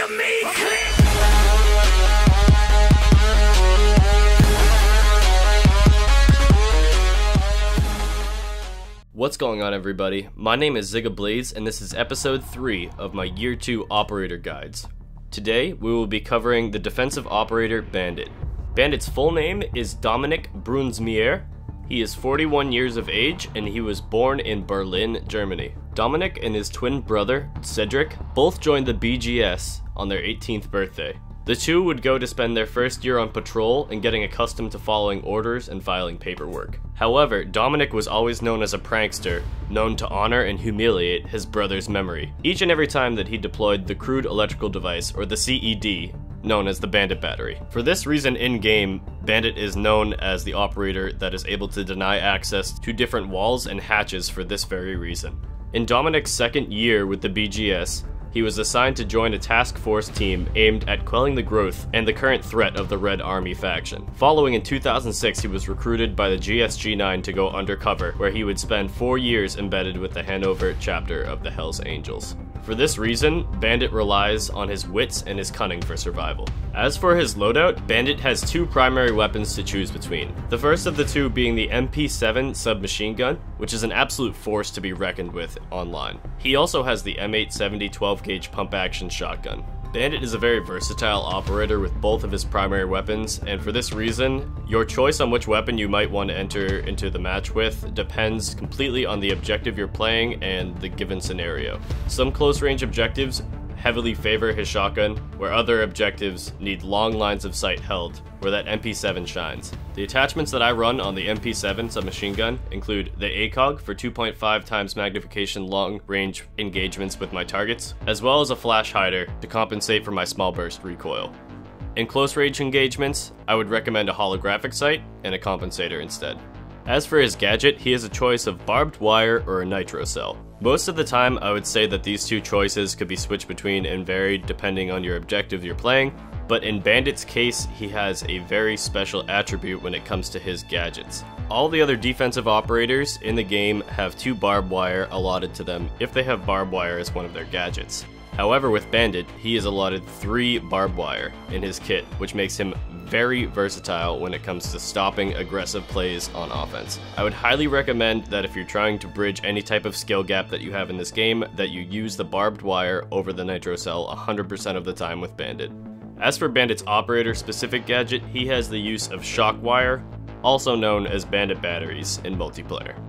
to me, click! What's going on, everybody? My name is Zigga Blaze, and this is episode 3 of my Year 2 Operator Guides. Today, we will be covering the defensive operator Bandit. Bandit's full name is Dominic Brunsmier. He is 41 years of age, and he was born in Berlin, Germany. Dominic and his twin brother, Cedric, both joined the BGS on their 18th birthday. The two would go to spend their first year on patrol and getting accustomed to following orders and filing paperwork. However, Dominic was always known as a prankster, known to honor and humiliate his brother's memory, each and every time that he deployed the crude electrical device, or the CED, known as the Bandit battery. For this reason, in-game, Bandit is known as the operator that is able to deny access to different walls and hatches for this very reason. In Dominic's second year with the BGS, he was assigned to join a task force team aimed at quelling the growth and the current threat of the Red Army faction. Following in 2006, he was recruited by the GSG-9 to go undercover, where he would spend 4 years embedded with the Hanover chapter of the Hells Angels. For this reason, Bandit relies on his wits and his cunning for survival. As for his loadout, Bandit has two primary weapons to choose between. The first of the two being the MP7 submachine gun, which is an absolute force to be reckoned with online. He also has the M870 12-gauge pump-action shotgun. Bandit is a very versatile operator with both of his primary weapons, and for this reason, your choice on which weapon you might want to enter into the match with depends completely on the objective you're playing and the given scenario. Some close-range objectives heavily favor his shotgun, where other objectives need long lines of sight held, where that MP7 shines. The attachments that I run on the MP7 submachine gun include the ACOG for 2.5 times magnification long-range engagements with my targets, as well as a flash hider to compensate for my small burst recoil. In close-range engagements, I would recommend a holographic sight and a compensator instead. As for his gadget, he has a choice of barbed wire or a nitro cell. Most of the time, I would say that these two choices could be switched between and varied depending on your objective you're playing, but in Bandit's case, he has a very special attribute when it comes to his gadgets. All the other defensive operators in the game have 2 barbed wire allotted to them if they have barbed wire as one of their gadgets. However, with Bandit, he is allotted 3 barbed wire in his kit, which makes him very versatile when it comes to stopping aggressive plays on offense. I would highly recommend that if you're trying to bridge any type of skill gap that you have in this game, that you use the barbed wire over the nitro cell 100% of the time with Bandit. As for Bandit's operator-specific gadget, he has the use of shock wire, also known as Bandit batteries in multiplayer.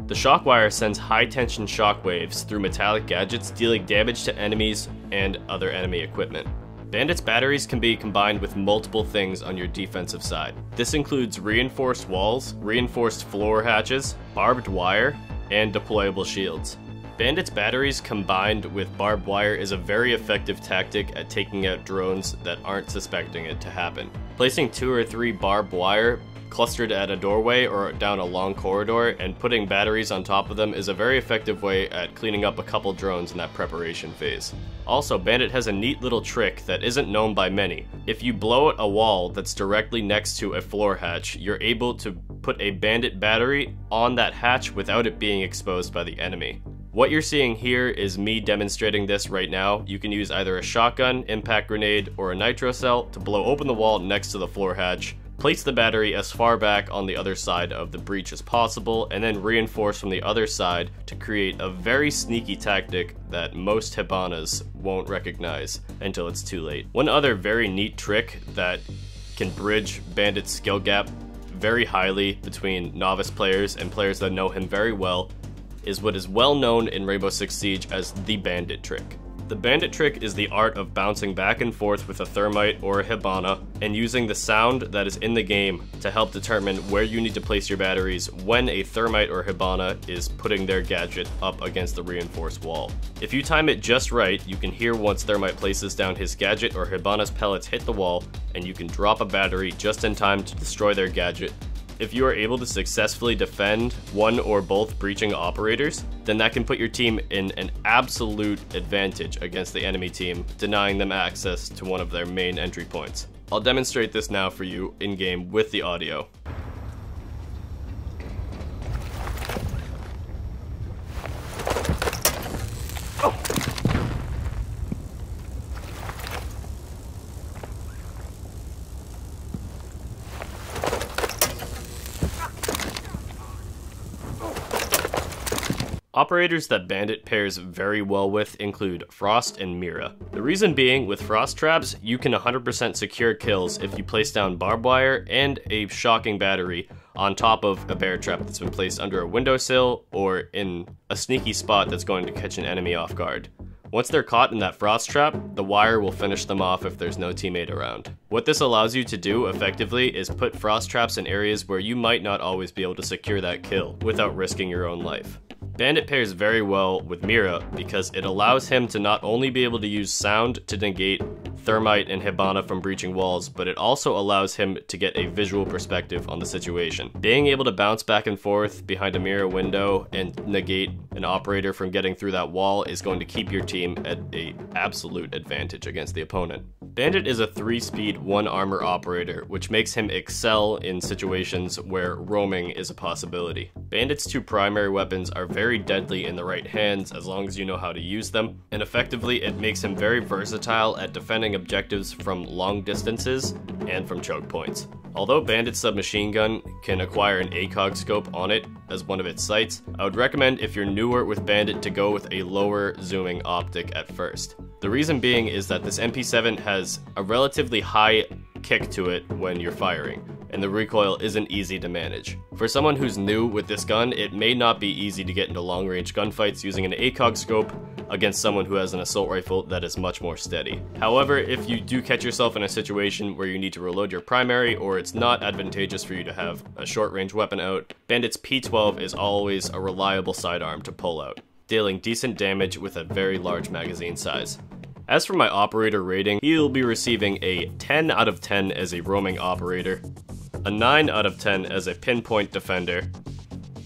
The shock wire sends high-tension shock waves through metallic gadgets, dealing damage to enemies and other enemy equipment. Bandit's batteries can be combined with multiple things on your defensive side. This includes reinforced walls, reinforced floor hatches, barbed wire, and deployable shields. Bandit's batteries combined with barbed wire is a very effective tactic at taking out drones that aren't suspecting it to happen. Placing 2 or 3 barbed wire clustered at a doorway or down a long corridor and putting batteries on top of them is a very effective way at cleaning up a couple drones in that preparation phase. Also, Bandit has a neat little trick that isn't known by many. If you blow out a wall that's directly next to a floor hatch, you're able to put a Bandit battery on that hatch without it being exposed by the enemy. What you're seeing here is me demonstrating this right now. You can use either a shotgun, impact grenade, or a nitro cell to blow open the wall next to the floor hatch, place the battery as far back on the other side of the breach as possible, and then reinforce from the other side to create a very sneaky tactic that most Hibanas won't recognize until it's too late. One other very neat trick that can bridge Bandit's skill gap very highly between novice players and players that know him very well is what is well known in Rainbow Six Siege as the Bandit trick. The Bandit trick is the art of bouncing back and forth with a thermite or a Hibana and using the sound that is in the game to help determine where you need to place your batteries when a thermite or Hibana is putting their gadget up against the reinforced wall. If you time it just right, you can hear once thermite places down his gadget or Hibana's pellets hit the wall, and you can drop a battery just in time to destroy their gadget. If you are able to successfully defend one or both breaching operators, then that can put your team in an absolute advantage against the enemy team, denying them access to one of their main entry points. I'll demonstrate this now for you in-game with the audio. Operators that Bandit pairs very well with include Frost and Mira. The reason being, with Frost traps, you can 100% secure kills if you place down barbed wire and a shocking battery on top of a bear trap that's been placed under a windowsill or in a sneaky spot that's going to catch an enemy off guard. Once they're caught in that frost trap, the wire will finish them off if there's no teammate around. What this allows you to do effectively is put frost traps in areas where you might not always be able to secure that kill without risking your own life. Bandit pairs very well with Mira because it allows him to not only be able to use sound to negate thermite and Hibana from breaching walls, but it also allows him to get a visual perspective on the situation. Being able to bounce back and forth behind a Mira window and negate an operator from getting through that wall is going to keep your team at an absolute advantage against the opponent. Bandit is a 3-speed, 1-armor operator, which makes him excel in situations where roaming is a possibility. Bandit's 2 primary weapons are very deadly in the right hands as long as you know how to use them, and effectively it makes him very versatile at defending objectives from long distances and from choke points. Although Bandit's submachine gun can acquire an ACOG scope on it as one of its sights, I would recommend if you're newer with Bandit to go with a lower zooming optic at first. The reason being is that this MP7 has a relatively high kick to it when you're firing, and the recoil isn't easy to manage. For someone who's new with this gun, it may not be easy to get into long-range gunfights using an ACOG scope against someone who has an assault rifle that is much more steady. However, if you do catch yourself in a situation where you need to reload your primary or it's not advantageous for you to have a short-range weapon out, Bandit's P12 is always a reliable sidearm to pull out, dealing decent damage with a very large magazine size. As for my operator rating, he'll be receiving a 10 out of 10 as a roaming operator, a 9 out of 10 as a pinpoint defender,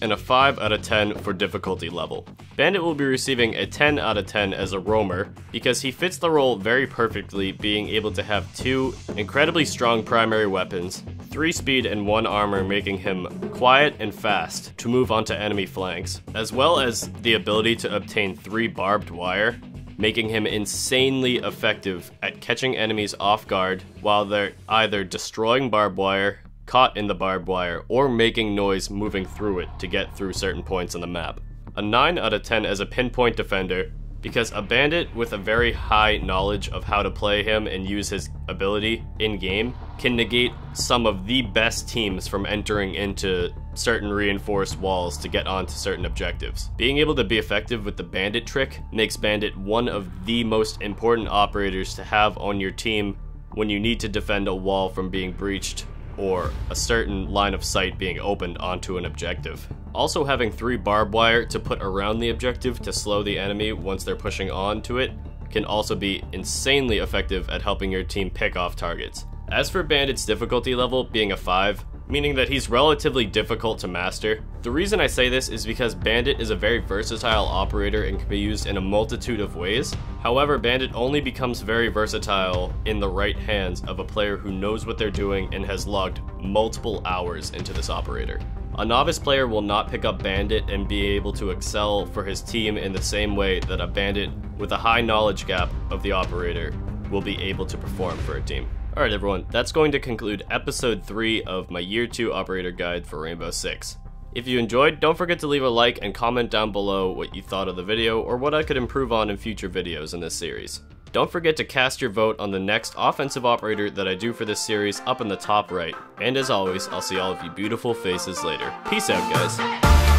and a 5 out of 10 for difficulty level. Bandit will be receiving a 10 out of 10 as a roamer because he fits the role very perfectly, being able to have 2 incredibly strong primary weapons, 3 speed and 1 armor, making him quiet and fast to move onto enemy flanks, as well as the ability to obtain 3 barbed wire, making him insanely effective at catching enemies off guard while they're either destroying barbed wire, caught in the barbed wire, or making noise moving through it to get through certain points on the map. A 9 out of 10 as a pinpoint defender, because a bandit with a very high knowledge of how to play him and use his ability in-game can negate some of the best teams from entering into certain reinforced walls to get onto certain objectives. Being able to be effective with the bandit trick makes Bandit one of the most important operators to have on your team when you need to defend a wall from being breached or a certain line of sight being opened onto an objective. Also, having 3 barbed wire to put around the objective to slow the enemy once they're pushing onto it can also be insanely effective at helping your team pick off targets. As for Bandit's difficulty level being a 5, meaning that he's relatively difficult to master, the reason I say this is because Bandit is a very versatile operator and can be used in a multitude of ways. However, Bandit only becomes very versatile in the right hands of a player who knows what they're doing and has logged multiple hours into this operator. A novice player will not pick up Bandit and be able to excel for his team in the same way that a Bandit with a high knowledge gap of the operator will be able to perform for a team. Alright everyone, that's going to conclude episode 3 of my Year 2 operator guide for Rainbow Six. If you enjoyed, don't forget to leave a like and comment down below what you thought of the video or what I could improve on in future videos in this series. Don't forget to cast your vote on the next offensive operator that I do for this series up in the top right. And as always, I'll see all of you beautiful faces later. Peace out, guys.